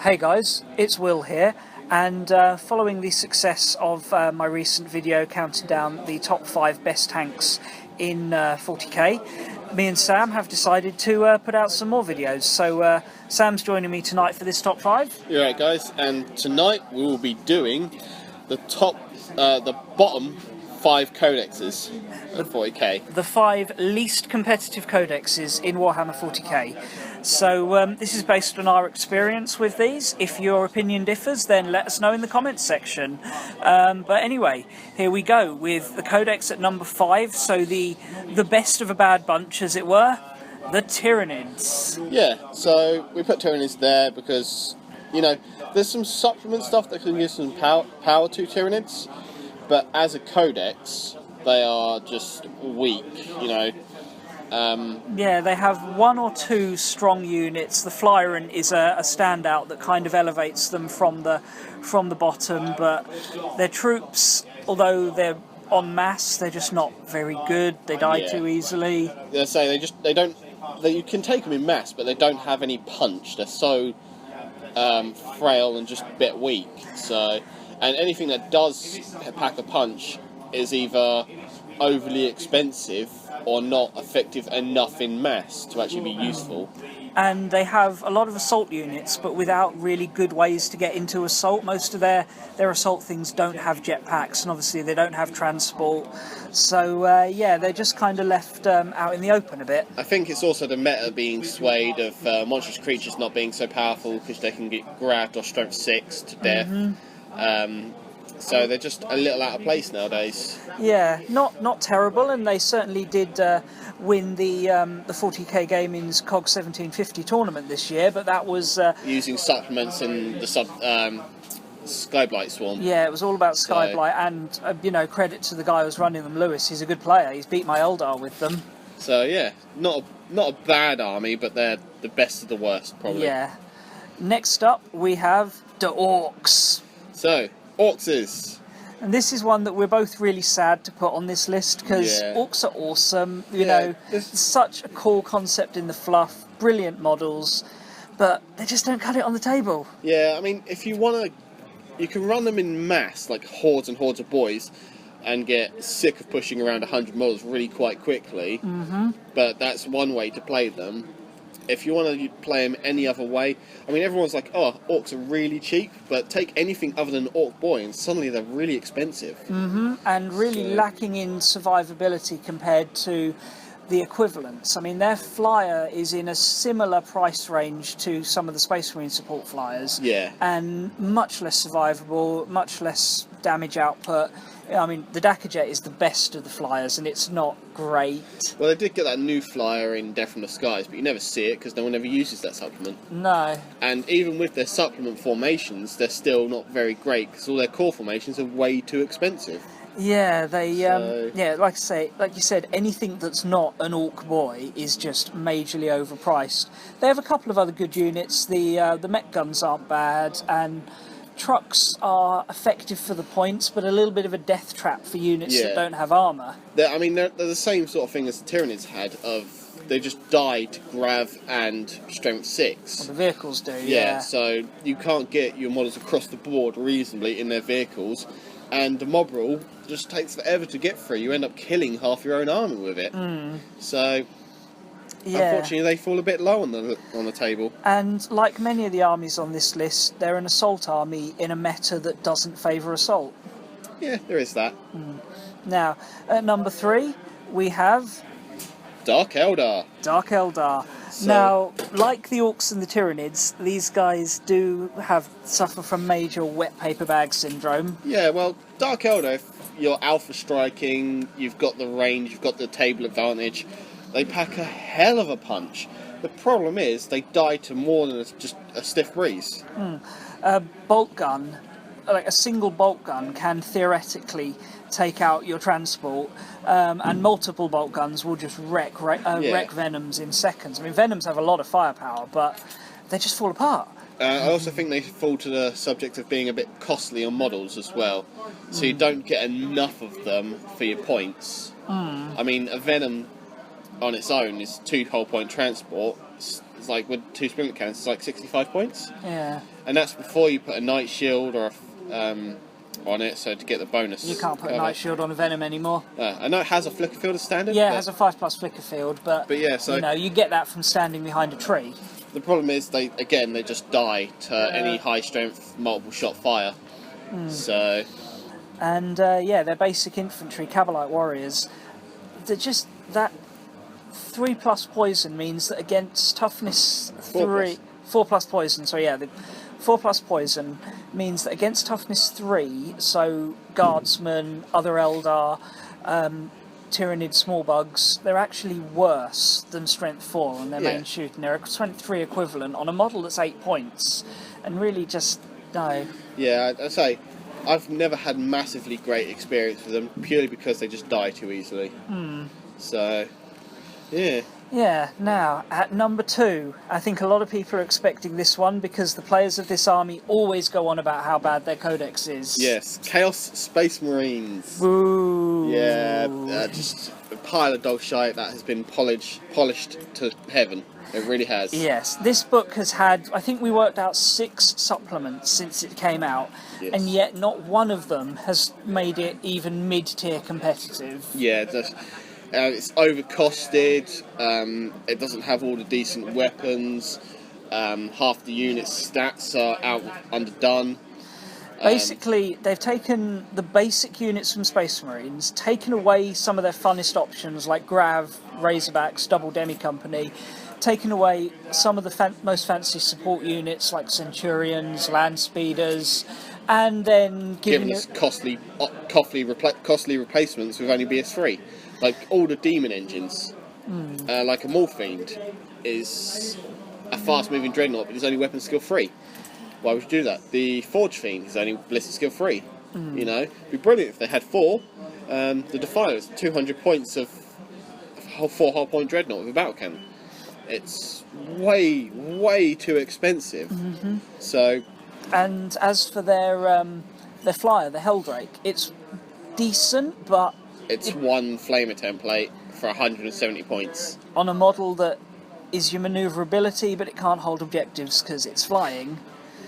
Hey guys, it's Will here, and following the success of my recent video counting down the top 5 best tanks in 40k, me and Sam have decided to put out some more videos. So Sam's joining me tonight for this top 5. You're right, guys, and tonight we will be doing the bottom 5 codexes of 40k. The 5 least competitive codexes in Warhammer 40k. So this is based on our experience with these. If your opinion differs, then let us know in the comments section. But anyway, here we go with the codex at number 5. So the best of a bad bunch, as it were, the Tyranids. Yeah, so we put Tyranids there because, you know, there's some supplement stuff that can give some power to Tyranids, but as a codex, they are just weak, you know. Yeah, they have 1 or 2 strong units. The Flyerin is a standout that kind of elevates them from the bottom, but their troops, although they're en masse, they're just not very good. They die too easily. They say you can take them in mass, but they don't have any punch. They're so frail and just a bit weak. So, and anything that does pack a punch is either overly expensive or not effective enough in mass to actually be useful. And they have a lot of assault units, but without really good ways to get into assault. Most of their assault things don't have jetpacks, and obviously they don't have transport. So yeah, they're just kind of left out in the open a bit. I think it's also the meta being swayed of monstrous creatures not being so powerful because they can get grabbed or strength 6 to death. So they're just a little out of place nowadays. Yeah, not terrible, and they certainly did win the 40k Gaming's COG 1750 tournament this year, but that was using supplements in the Skyblight Swarm. Yeah, it was all about Skyblight, and you know, credit to the guy who's running them, Lewis. He's a good player. He's beat my Eldar with them. So yeah, not a bad army, but they're the best of the worst, probably. Yeah. Next up, we have the Orcs. So, Orcs. And this is one that we're both really sad to put on this list because Orcs are awesome. You know, it's such a cool concept in the fluff, brilliant models, but they just don't cut it on the table. Yeah, I mean, if you want to, you can run them in mass, like hordes and hordes of boys, and get sick of pushing around 100 models really quite quickly. But that's one way to play them. If you want to play them any other way, I mean, everyone's like, oh, Orcs are really cheap, but take anything other than Orc Boy and suddenly they're really expensive. And really lacking in survivability compared to the equivalents. I mean, their flyer is in a similar price range to some of the Space Marine support flyers. Yeah. And much less survivable, much less damage output. I mean, the Dakajet is the best of the flyers, and it's not great. Well, they did get that new flyer in Death from the Skies, but you never see it because no one ever uses that supplement. No. And even with their supplement formations, they're still not very great because all their core formations are way too expensive. Yeah, they yeah, like you said, anything that's not an Orc Boy is just majorly overpriced. They have a couple of other good units. The mech guns aren't bad, and trucks are effective for the points, but a little bit of a death trap for units that don't have armour. They're the same sort of thing as the Tyranids had, of they just die to grav and strength 6. Well, the vehicles do, yeah. So you can't get your models across the board reasonably in their vehicles, and the mob rule just takes forever to get through. You end up killing half your own army with it. So unfortunately, they fall a bit low on the table. And like many of the armies on this list, they're an assault army in a meta that doesn't favour assault. Yeah, there is that. Now, at number 3, we have Dark Eldar. Dark Eldar. Now, like the Orcs and the Tyranids, these guys do suffer from major wet paper bag syndrome. Yeah, well, Dark Eldar, if you're alpha striking, you've got the range, you've got the table advantage, they pack a hell of a punch. The problem is they die to more than just a stiff breeze. A bolt gun, like a single bolt gun, can theoretically take out your transport, and multiple bolt guns will just wreck Venoms in seconds. I mean, Venoms have a lot of firepower, but they just fall apart. I also think they fall to the subject of being a bit costly on models as well. So you don't get enough of them for your points. I mean, a Venom on its own is 2 whole point transport, It's like with 2 splint cannons, it's like 65 points. Yeah. And that's before you put a Night Shield or on it, so to get the bonus. You can't put a Night Shield on a Venom anymore. I know it has a flicker field as standard. Yeah, it has a 5+ flicker field, but yeah, so you know, you get that from standing behind a tree. The problem is they just die to any high strength multiple shot fire. So. And they're basic infantry, Cabalite warriors. They're just that 3+ poison means that against toughness 3, 4+ poison. So yeah, the 4+ poison means that against toughness 3, so guardsmen, other Eldar, Tyrannid small bugs, they're actually worse than strength 4 on their main shooting. They're a strength 3 equivalent on a model that's 8 points, and really just no. Yeah, I say I've never had massively great experience with them purely because they just die too easily. So, yeah. Yeah, now, at number 2, I think a lot of people are expecting this one because the players of this army always go on about how bad their codex is. Yes, Chaos Space Marines. Boo! Yeah, just a pile of dog shite that has been polished to heaven. It really has. Yes, this book has had, I think we worked out 6 supplements since it came out, and yet not one of them has made it even mid-tier competitive. Yeah, it's overcosted, it doesn't have all the decent weapons, half the unit's stats are underdone. Basically, they've taken the basic units from Space Marines, taken away some of their funnest options like Grav, Razorbacks, Double Demi Company, taken away some of the most fancy support units like Centurions, Land Speeders, and then giving us costly replacements with only BS3. Like all the demon engines, like a Morfiend is a fast-moving dreadnought, but it's only weapon skill 3. Why would you do that? The Forge Fiend is only ballistic skill 3. You know, it'd be brilliant if they had 4. The Defiler is 200 points of 4 whole point dreadnought with a battle cannon. It's way too expensive. So, and as for their flyer, the Helldrake, it's decent, but it's one flamer template for 170 points on a model that is your manoeuvrability, but it can't hold objectives because it's flying.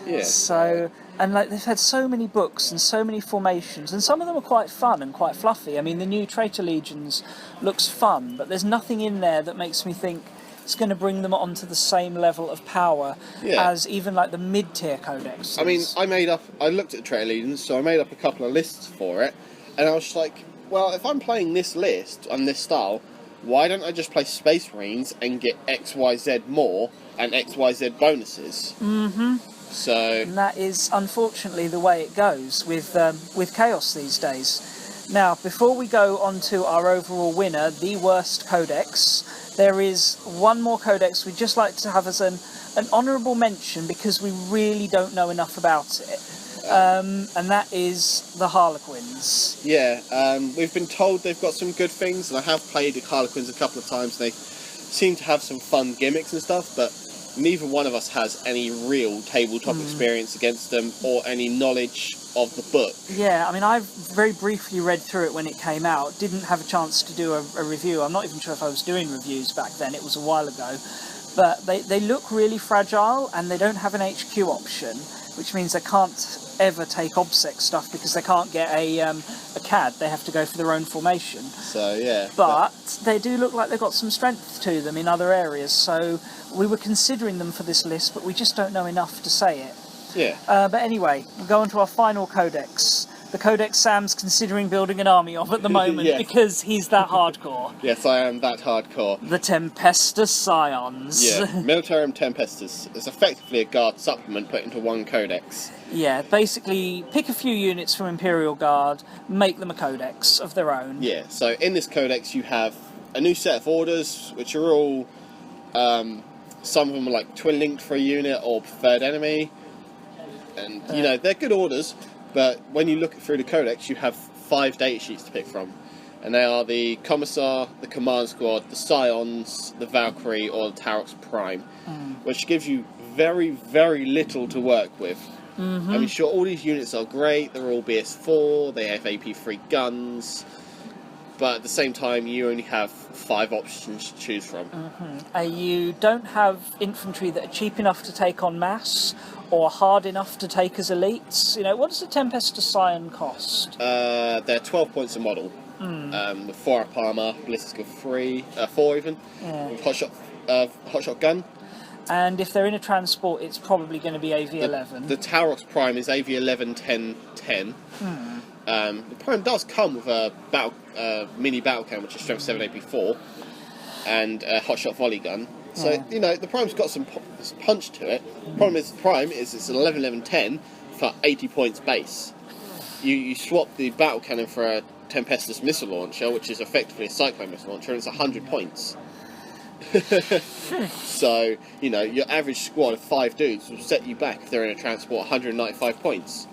Yeah. So, and like they've had so many books and so many formations, and some of them are quite fun and quite fluffy. I mean, the new Traitor Legions looks fun, but there's nothing in there that makes me think it's going to bring them onto the same level of power as even like the mid-tier codexes. I mean, I looked at the Traitor Legions, so I made up a couple of lists for it, and I was just like, well, if I'm playing this list on this style, why don't I just play Space Marines and get XYZ more and XYZ bonuses? So, and that is unfortunately the way it goes with Chaos these days. Now, before we go on to our overall winner, the worst codex, there is one more codex we'd just like to have as an honourable mention because we really don't know enough about it. And that is the Harlequins. Yeah, we've been told they've got some good things, and I have played the Harlequins a couple of times. They seem to have some fun gimmicks and stuff, but neither one of us has any real tabletop experience against them or any knowledge of the book. Yeah, I mean, I've very briefly read through it when it came out. Didn't have a chance to do a review. I'm not even sure if I was doing reviews back then. It was a while ago. But they look really fragile, and they don't have an HQ option, which means they can't ever take OBSEC stuff because they can't get a CAD. They have to go for their own formation. So, yeah. But they do look like they've got some strength to them in other areas. So we were considering them for this list, but we just don't know enough to say it. Yeah. But anyway, we'll go on to our final codex. The codex Sam's considering building an army of at the moment because he's that hardcore. Yes, I am that hardcore. The Tempestus Scions. Yeah, Militarum Tempestus. It's effectively a guard supplement put into one codex. Yeah, basically pick a few units from Imperial Guard, make them a codex of their own. Yeah, so in this codex you have a new set of orders, which are all, some of them are like twin linked for a unit or preferred enemy. And, you know, they're good orders, but when you look through the codex, you have 5 data sheets to pick from. And they are the Commissar, the Command Squad, the Scions, the Valkyrie, or the Tarox Prime, which gives you very, very little to work with. I mean, sure, all these units are great, they're all BS4, they have AP3 guns, but at the same time you only have 5 options to choose from. You don't have infantry that are cheap enough to take on mass or hard enough to take as elites. You know, what does a Tempest to Scion cost? They're 12 points a model. With 4 up armour, ballistic of 4 even, with hot shot gun. And if they're in a transport, it's probably going to be AV-11. The Taurox Prime is AV-11, 10, 10. The Prime does come with a mini battle cam, which is strength 7 AP4, and a hot shot volley gun. So, you know, the Prime's got some punch to it. The problem is the Prime is it's an 11, 11, 10 for 80 points base. You swap the battle cannon for a Tempestus missile launcher, which is effectively a Cyclone missile launcher, and it's 100 points. So, you know, your average squad of 5 dudes will set you back if they're in a transport 195 points.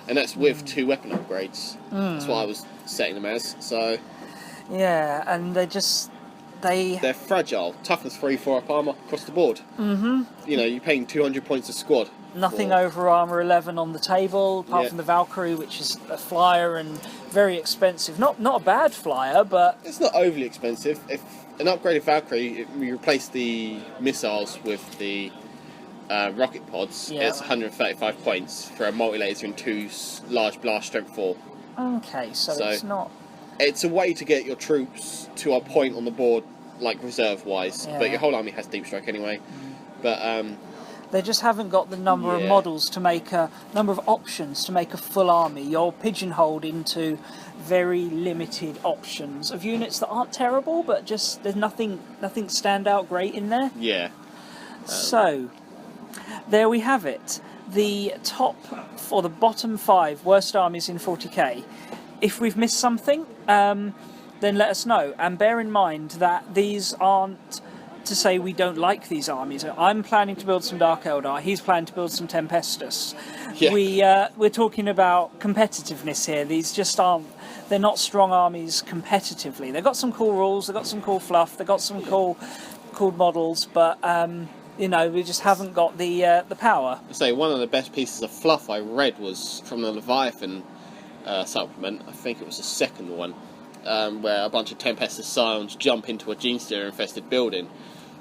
And that's with 2 weapon upgrades. That's what I was setting them as. So yeah, and they're fragile. Toughness 3, 4 up armour across the board. You know, you're paying 200 points a squad. Nothing over armour 11 on the table, apart from the Valkyrie, which is a flyer and very expensive. Not a bad flyer, but it's not overly expensive. If an upgraded Valkyrie, you replace the missiles with the rocket pods, it's 135 points for a multi-laser and 2 large blast strength 4. Okay, so it's not... It's a way to get your troops to a point on the board, like reserve-wise, but your whole army has deep strike anyway. But they just haven't got the number of models to make number of options to make a full army. You're pigeonholed into very limited options of units that aren't terrible, but just there's nothing stand out great in there. Yeah. So there we have it. The top or the bottom 5 worst armies in 40k. If we've missed something, then let us know. And bear in mind that these aren't to say we don't like these armies. I'm planning to build some Dark Eldar. He's planning to build some Tempestus. Yeah. We're talking about competitiveness here. These just aren't. They're not strong armies competitively. They've got some cool rules. They've got some cool fluff. They've got some cool models. But you know, we just haven't got the power. I say one of the best pieces of fluff I read was from the Leviathan supplement. I think it was the second one. Where a bunch of Tempestus Scions jump into a Genestealer infested building,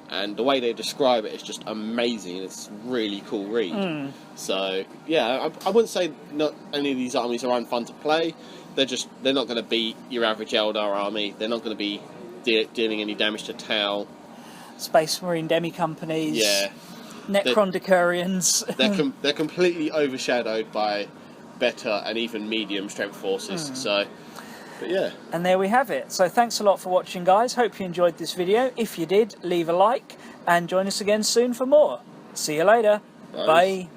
and the way they describe it is just amazing. It's a really cool read. So yeah, I wouldn't say not any of these armies are unfun to play. They're not going to beat your average Eldar army. They're not going to be dealing any damage to Tau. Space Marine demi companies. Necron Decurions. They're completely overshadowed by better and even medium strength forces. So. But yeah. And there we have it. So thanks a lot for watching, guys. Hope you enjoyed this video. If you did, leave a like and join us again soon for more. See you later. Bye.